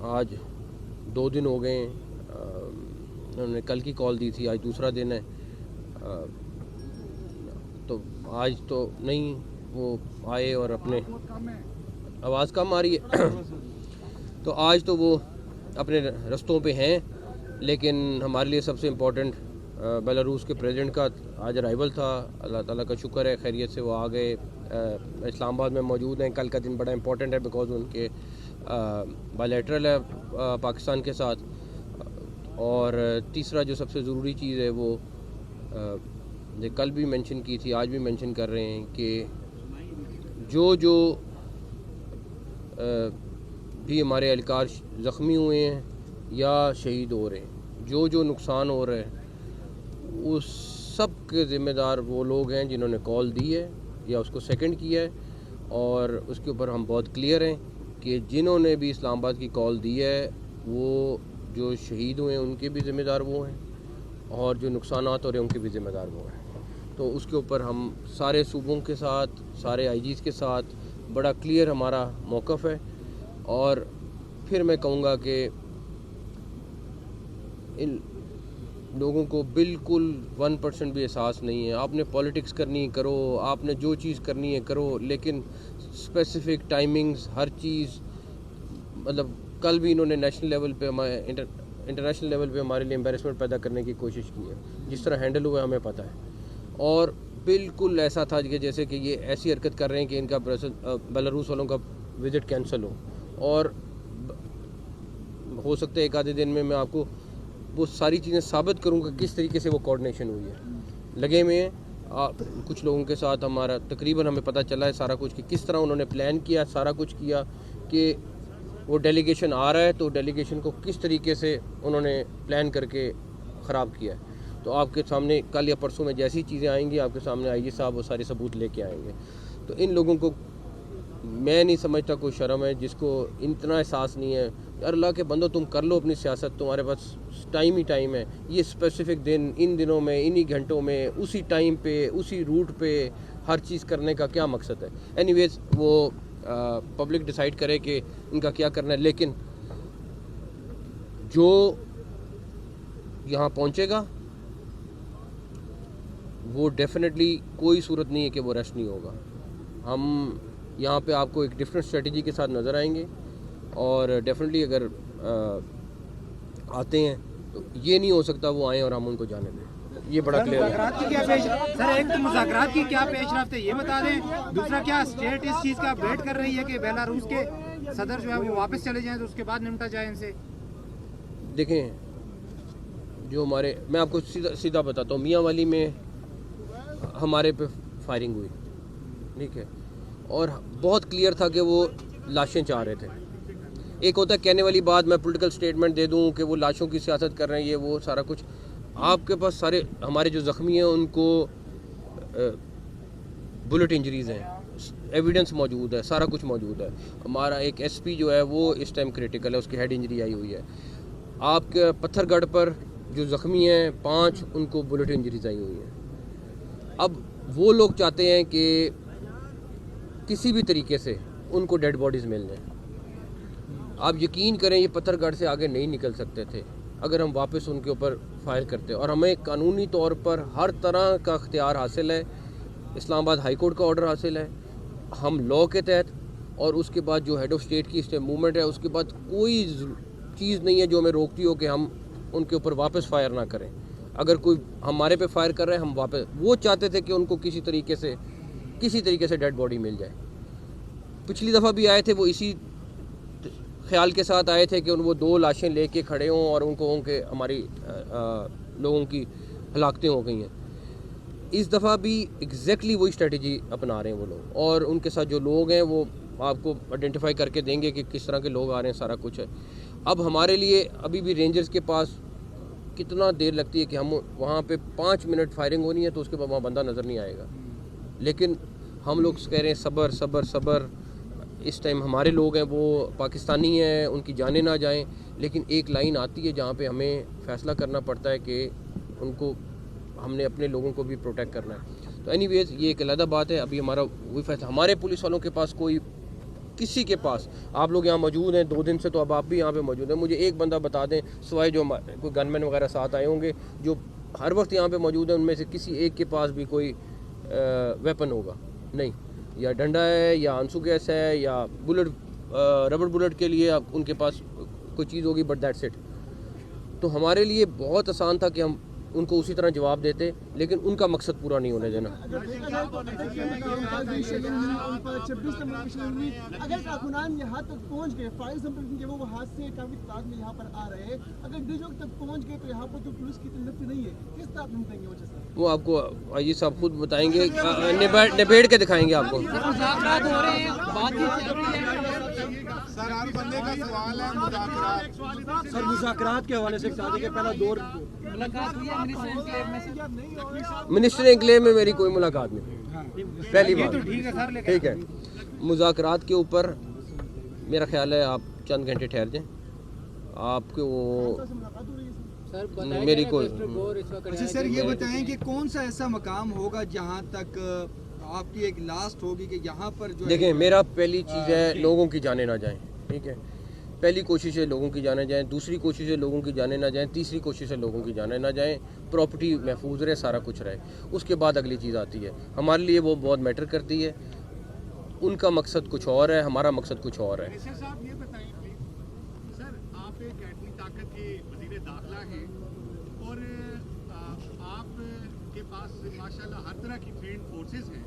آج 2 دن ہو گئے ہیں. انہوں نے کل کی کال دی تھی, آج دوسرا دن ہے. تو آج تو نہیں وہ آئے اور اپنے آواز کم آ رہی ہے تو آج تو وہ اپنے رستوں پہ ہیں. لیکن ہمارے لیے سب سے امپورٹنٹ بیلاروس کے پریزیڈنٹ کا آج ارائیول تھا. اللہ تعالیٰ کا شکر ہے خیریت سے وہ آ گئے, اسلام آباد میں موجود ہیں. کل کا دن بڑا امپورٹنٹ ہے بیکاز ان کے بائیلیٹرل ہے پاکستان کے ساتھ. اور تیسرا جو سب سے ضروری چیز ہے وہ کل بھی مینشن کی تھی, آج بھی مینشن کر رہے ہیں کہ جو بھی ہمارے اہلکار زخمی ہوئے ہیں یا شہید ہو رہے ہیں, جو نقصان ہو رہا ہے اس سب کے ذمہ دار وہ لوگ ہیں جنہوں نے کال دی ہے یا اس کو سیکنڈ کیا ہے. اور اس کے اوپر ہم بہت کلیئر ہیں کہ جنہوں نے بھی اسلام آباد کی کال دی ہے وہ جو شہید ہوئے ہیں ان کے بھی ذمہ دار وہ ہیں, اور جو نقصانات ہو رہے ہیں ان کے بھی ذمہ دار وہ ہیں. تو اس کے اوپر ہم سارے صوبوں کے ساتھ, سارے آئی جیز کے ساتھ بڑا کلیئر ہمارا موقف ہے. اور پھر میں کہوں گا کہ ان لوگوں کو بالکل 1% بھی احساس نہیں ہے. آپ نے پالیٹکس کرنی ہے کرو, آپ نے جو چیز کرنی ہے کرو, لیکن اسپیسیفک ٹائمنگز ہر چیز, مطلب کل بھی انہوں نے نیشنل لیول پہ انٹرنیشنل لیول پہ ہمارے لیے امبیرسمنٹ پیدا کرنے کی کوشش کی ہے. جس طرح ہینڈل ہوا ہے ہمیں پتہ ہے. اور بالکل ایسا تھا کہ جیسے کہ یہ ایسی حرکت کر رہے ہیں کہ ان کا بیلاروس والوں کا وزٹ کینسل ہو, اور ہو سکتا ہے ایک آدھے دن میں آپ کو وہ ساری چیزیں ثابت کروں گا کس طریقے سے وہ کوآرڈینیشن ہوئی ہے. لگے ہوئے ہیں کچھ لوگوں کے ساتھ ہمارا تقریباً ہمیں پتہ چلا ہے سارا کچھ کہ کس طرح انہوں نے پلان کیا, سارا کچھ کیا کہ وہ ڈیلیگیشن آ رہا ہے تو ڈیلیگیشن کو کس طریقے سے انہوں نے پلان کر کے خراب کیا ہے. تو آپ کے سامنے کل یا پرسوں میں جیسی چیزیں آئیں گی آپ کے سامنے آئی جی صاحب وہ سارے ثبوت لے کے آئیں گے. تو ان لوگوں کو میں نہیں سمجھتا کوئی شرم ہے جس کو اتنا احساس نہیں ہے. یار اللہ کے بندو تم کر لو اپنی سیاست, تمہارے پاس ٹائم ہی ٹائم ہے. یہ اسپیسیفک دن, ان دنوں میں, انہی گھنٹوں میں, اسی ٹائم پہ, اسی روٹ پہ ہر چیز کرنے کا کیا مقصد ہے؟ اینی ویز وہ پبلک ڈیسائیڈ کرے کہ ان کا کیا کرنا ہے. لیکن جو یہاں پہنچے گا وہ ڈیفینیٹلی کوئی صورت نہیں ہے کہ وہ ریسٹ نہیں ہوگا. ہم یہاں پہ آپ کو ایک ڈفرینٹ اسٹریٹجی کے ساتھ نظر آئیں گے, اور ڈیفینیٹلی اگر آتے ہیں تو یہ نہیں ہو سکتا وہ آئیں اور ہم ان کو جانے دیں. یہ بڑا کلیئر ہے. سر ایک تو مذاکرات کی کیا پیش رفت ہے یہ بتا دیں, دوسرا کیا اسٹیٹ اس چیز کا ویٹ کر رہی ہے کہ بیلاروس کے صدر جو ہے وہ واپس چلے جائیں تو اس کے بعد نمٹا جائے ان سے؟ دیکھیں جو میں آپ کو سیدھا بتاتا ہوں, میاں والی میں ہمارے پہ فائرنگ ہوئی, ٹھیک ہے, اور بہت کلیئر تھا کہ وہ لاشیں چاہ رہے تھے. ایک ہوتا ہے کہنے والی بات, میں پولیٹیکل سٹیٹمنٹ دے دوں کہ وہ لاشوں کی سیاست کر رہے ہیں, یہ وہ سارا کچھ. آپ کے پاس سارے ہمارے جو زخمی ہیں ان کو بلٹ انجریز ہیں, ایویڈنس موجود ہے, سارا کچھ موجود ہے. ہمارا ایک ایس پی جو ہے وہ اس ٹائم کریٹیکل ہے, اس کی ہیڈ انجری آئی ہوئی ہے. آپ کے پتھر گڑھ پر جو زخمی ہیں 5 ان کو بلٹ انجریز آئی ہوئی ہیں. اب وہ لوگ چاہتے ہیں کہ کسی بھی طریقے سے ان کو ڈیڈ باڈیز مل جائیں. آپ یقین کریں یہ پتھر گڑھ سے آگے نہیں نکل سکتے تھے اگر ہم واپس ان کے اوپر فائر کرتے, اور ہمیں قانونی طور پر ہر طرح کا اختیار حاصل ہے. اسلام آباد ہائی کورٹ کا آرڈر حاصل ہے, ہم لاء کے تحت, اور اس کے بعد جو ہیڈ آف اسٹیٹ کی اس ٹائم موومنٹ ہے اس کے بعد کوئی چیز نہیں ہے جو ہمیں روکتی ہو کہ ہم ان کے اوپر واپس فائر نہ کریں. اگر کوئی ہمارے پہ فائر کر رہے ہیں ہم واپس, وہ چاہتے تھے کہ ان کو کسی طریقے سے ڈیڈ باڈی مل جائے. پچھلی دفعہ بھی آئے تھے وہ اسی خیال کے ساتھ آئے تھے کہ وہ 2 لاشیں لے کے کھڑے ہوں اور ان کو کہ ہماری لوگوں کی ہلاکتیں ہو گئی ہیں. اس دفعہ بھی ایگزیکٹلی وہی اسٹریٹجی اپنا رہے ہیں وہ لوگ, اور ان کے ساتھ جو لوگ ہیں وہ آپ کو آئیڈینٹیفائی کر کے دیں گے کہ کس طرح کے لوگ آ رہے ہیں, سارا کچھ ہے. اب ہمارے لیے ابھی بھی رینجرز کے پاس کتنا دیر لگتی ہے کہ ہم وہاں پہ 5 منٹ فائرنگ ہونی ہے تو اس کے بعد وہاں بندہ نظر نہیں آئے گا. لیکن ہم لوگ کہہ رہے ہیں صبر صبر صبر. اس ٹائم ہمارے لوگ ہیں وہ پاکستانی ہیں, ان کی جانیں نہ جائیں, لیکن ایک لائن آتی ہے جہاں پہ ہمیں فیصلہ کرنا پڑتا ہے کہ ان کو ہم نے اپنے لوگوں کو بھی پروٹیکٹ کرنا ہے. تو اینی ویز یہ ایک علیحدہ بات ہے. ابھی ہمارا وہی فیصلہ, ہمارے پولیس والوں کے پاس کوئی کسی کے پاس. آپ لوگ یہاں موجود ہیں 2 دن سے, تو اب آپ بھی یہاں پہ موجود ہیں, مجھے ایک بندہ بتا دیں سوائے جو کوئی گن مین وغیرہ ساتھ آئے ہوں گے جو ہر وقت یہاں پہ موجود ہیں, ان میں سے کسی ایک کے پاس بھی کوئی ویپن ہوگا نہیں, یا ڈنڈا ہے یا آنسو گیس ہے یا بلٹ, ربڑ بلٹ کے لیے ان کے پاس کوئی چیز ہوگی, بٹ دیٹس اٹ. تو ہمارے لیے بہت آسان تھا کہ ہم ان کو اسی طرح جواب دیتے, لیکن ان کا مقصد پورا نہیں ہونے دینا. اگر کارکنان یہاں تک پہنچ گئے, فار ایگزامپل کہ وہ ہاتھ سے کافی تعداد میں یہاں پر آ رہے ہیں, اگر ڈیجو تک پہنچ گئے تو یہاں پر جو پولیس کی لفٹ نہیں ہے, کس طرح نمٹیں گے وجہ سے؟ وہ آپ کو آئی صاحب خود بتائیں گے, نبیڑ کے دکھائیں گے آپ کو. سر مذاکرات کے حوالے سے بتا دیں کہ پہلا دور منسٹر انکلیو میں میری کوئی ملاقات نہیں, پہلی بات. ٹھیک ہے, مذاکرات کے اوپر میرا خیال ہے آپ چند گھنٹے ٹھہر جائیں, آپ کو میری کوئی. اچھا سر یہ بتائیں کہ کون سا ایسا مقام ہوگا جہاں تک آپ کی ایک لاسٹ ہوگی کہ یہاں پر جو دیکھیں, میرا پہلی چیز ہے لوگوں کی جانیں نہ جائیں. ٹھیک ہے, پہلی کوشش ہے لوگوں کی جانے جائیں, دوسری کوشش ہے لوگوں کی جانے نہ جائیں, تیسری کوشش ہے لوگوں کی جانے نہ جائیں, پراپرٹی محفوظ رہے, سارا کچھ رہے. اس کے بعد اگلی چیز آتی ہے. ہمارے لیے وہ بہت میٹر کرتی ہے, ان کا مقصد کچھ اور ہے, ہمارا مقصد کچھ اور ہے. صاحب یہ بتائیں پلیز, سر آپ ایک ایٹمی طاقت کے وزیر داخلہ ہیں اور آپ کے پاس ماشاءاللہ ہر طرح کی ٹرینڈ فورسز ہیں.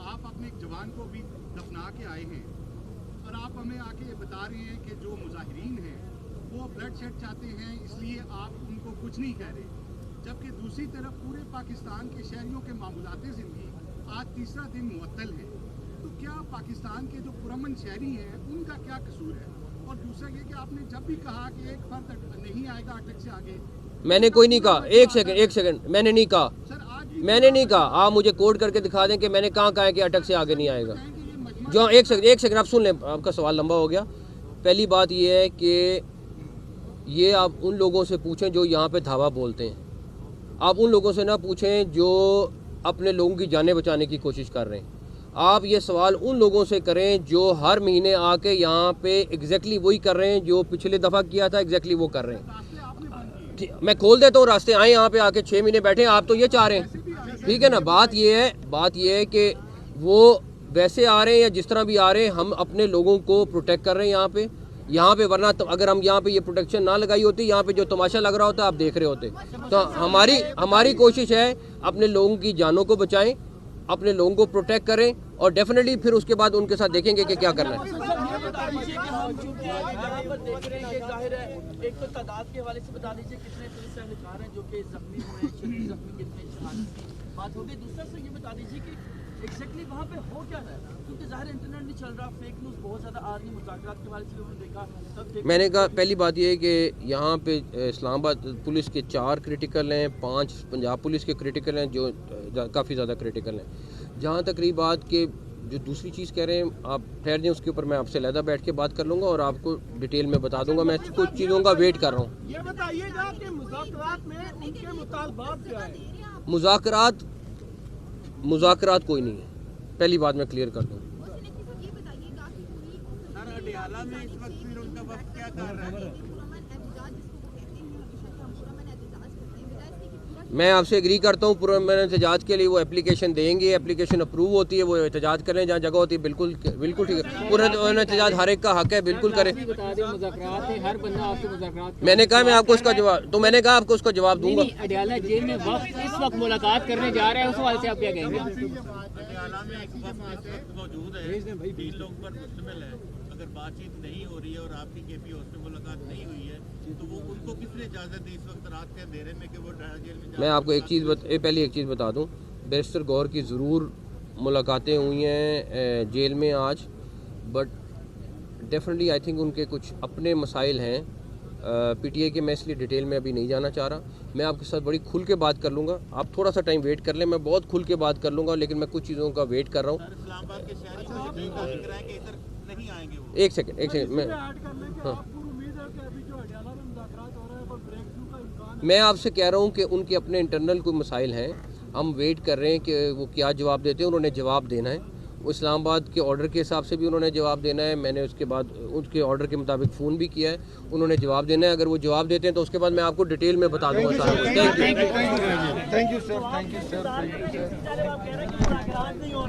آپ اپنے ایک جوان کو بھی دفنا کے آئے ہیں اور آپ ہمیں آ کے یہ بتا رہے ہیں کہ جو مظاہرین ہیں وہ بلڈ شیڈ چاہتے ہیں, اس لیے آپ ان کو کچھ نہیں کہہ رہے, جبکہ دوسری طرف پورے پاکستان کے شہریوں کے معمولات زندگی آج تیسرا دن معطل ہے. تو کیا پاکستان کے جو پرامن شہری ہیں ان کا کیا قصور ہے؟ اور دوسرا یہ کہ آپ نے جب بھی کہا کہ ایک فرد نہیں آئے گا اٹک سے آگے, میں نے کوئی نہیں کہا, ایک سیکنڈ میں نے نہیں کہا, میں نے نہیں کہا. آپ مجھے کوڈ کر کے دکھا دیں کہ میں نے کہاں کہا ہے کہ اٹک سے آگے نہیں آئے گا. جو ایک سیکنڈ آپ سن لیں, آپ کا سوال لمبا ہو گیا. پہلی بات یہ ہے کہ یہ آپ ان لوگوں سے پوچھیں جو یہاں پہ دھاوا بولتے ہیں, آپ ان لوگوں سے نہ پوچھیں جو اپنے لوگوں کی جانیں بچانے کی کوشش کر رہے ہیں. آپ یہ سوال ان لوگوں سے کریں جو ہر مہینے آ کے یہاں پہ ایگزیکٹلی وہی کر رہے ہیں جو پچھلے دفعہ کیا تھا, ایگزیکٹلی وہ کر رہے ہیں. میں کھول دیتا ہوں راستے, آئیں یہاں پہ آ کے 6 مہینے بیٹھیں, آپ تو یہ چاہ رہے ہیں. ٹھیک ہے نا, بات یہ ہے کہ وہ ویسے آ رہے ہیں یا جس طرح بھی آ رہے ہیں, ہم اپنے لوگوں کو پروٹیکٹ کر رہے ہیں یہاں پہ ورنہ اگر ہم یہاں پہ یہ پروٹیکشن نہ لگائی ہوتی, یہاں پہ جو تماشا لگ رہا ہوتا آپ دیکھ رہے ہوتے. تو ہماری کوشش ہے اپنے لوگوں کی جانوں کو بچائیں, اپنے لوگوں کو پروٹیکٹ کریں, اور ڈیفینیٹلی پھر اس کے بعد ان کے ساتھ دیکھیں گے کہ کیا کرنا ہے. ایک تو تعداد کے حوالے سے بتا دیجیے کتنے پولیس اہلکار ہیں جو کہ زخمی ہوئے ہیں, شدید زخمی کتنے بات ہوگی. دوسرا سے یہ بتا دیجیے کہ ایگزیکٹلی وہاں پہ ہو کیا رہا ہے, کیونکہ ظاہر انٹرنیٹ نہیں چل رہا, فیک نیوز بہت زیادہ آ رہی ہے. مذاکرات کے حوالے سے لوگوں نے دیکھا, میں نے کہا پہلی بات یہ ہے کہ یہاں پہ اسلام آباد پولیس کے 4 کریٹیکل ہیں, 5 پنجاب پولیس کے کریٹیکل ہیں جو کافی زیادہ کریٹیکل ہیں. جہاں تک رہی بات کہ جو دوسری چیز کہہ رہے ہیں, آپ ٹھہر جائیں, اس کے اوپر میں آپ سے علیحدہ بیٹھ کے بات کر لوں گا اور آپ کو ڈیٹیل میں بتا دوں گا. میں کچھ چیزوں کا ویٹ کر رہا ہوں. یہ بتائیے گا کہ مذاکرات میں ان کے مطالبات کیا ہیں؟ مذاکرات کوئی نہیں ہے, پہلی بات میں کلیئر کر دوں. میں آپ سے ایگری کرتا ہوں, پرامن احتجاج کے لیے وہ اپلیکیشن دیں گے, اپلیکیشن اپروو ہوتی ہے, وہ احتجاج کریں جہاں جگہ ہوتی ہے. بالکل ٹھیک ہے, پرامن احتجاج ہر ایک کا حق ہے, بالکل کریں. میں نے کہا میں آپ کو اس کا جواب, تو میں نے کہا آپ کو اس کا جواب دوں گا. اڈیالہ جیل میں وقت اس وقت ملاقات کرنے جا رہے ہیں, اس حوالے سے آپ کیا کہیں گے؟ اڈیالہ میں ایک وقت موجود ہے, 20 لوگ پر مشتمل ہے. اگر بات چیت نہیں ہو رہی ہے اور آپ کی کے پی او سے ملاقات نہیں ہوئی ہے تو وہ ان کو کس نے اجازت دی اس وقت رات کے اندھیرے میں کہ وہ جیل میں میں آپ کو پہلی ایک چیز بتا دوں, بیرسٹر گور کی ضرور ملاقاتیں ہوئی ہیں جیل میں آج, but definitely I think in کے کچھ اپنے مسائل ہیں پی ٹی اے کے. میں اس لیے ڈیٹیل میں ابھی نہیں جانا چاہ رہا. میں آپ کے ساتھ بڑی کھل کے بات کر لوں گا, آپ تھوڑا سا ٹائم ویٹ کر لیں, میں بہت کھل کے بات کر لوں گا, لیکن میں کچھ چیزوں کا ویٹ کر رہا ہوں. اسلام آباد کے شہری کا ذکر ہے کہ ادھر نہیں آئیں گے وہ. ایک سیکنڈ میں آپ سے کہہ رہا ہوں کہ ان کے اپنے انٹرنل کوئی مسائل ہیں, ہم ویٹ کر رہے ہیں کہ وہ کیا جواب دیتے ہیں. انہوں نے جواب دینا ہے, وہ اسلام آباد کے آرڈر کے حساب سے بھی انہوں نے جواب دینا ہے. میں نے اس کے بعد ان کے آرڈر کے مطابق فون بھی کیا ہے, انہوں نے جواب دینا ہے. اگر وہ جواب دیتے ہیں تو اس کے بعد میں آپ کو ڈیٹیل میں بتا دوں گا سارا کچھ. Thank you. Thank you sir.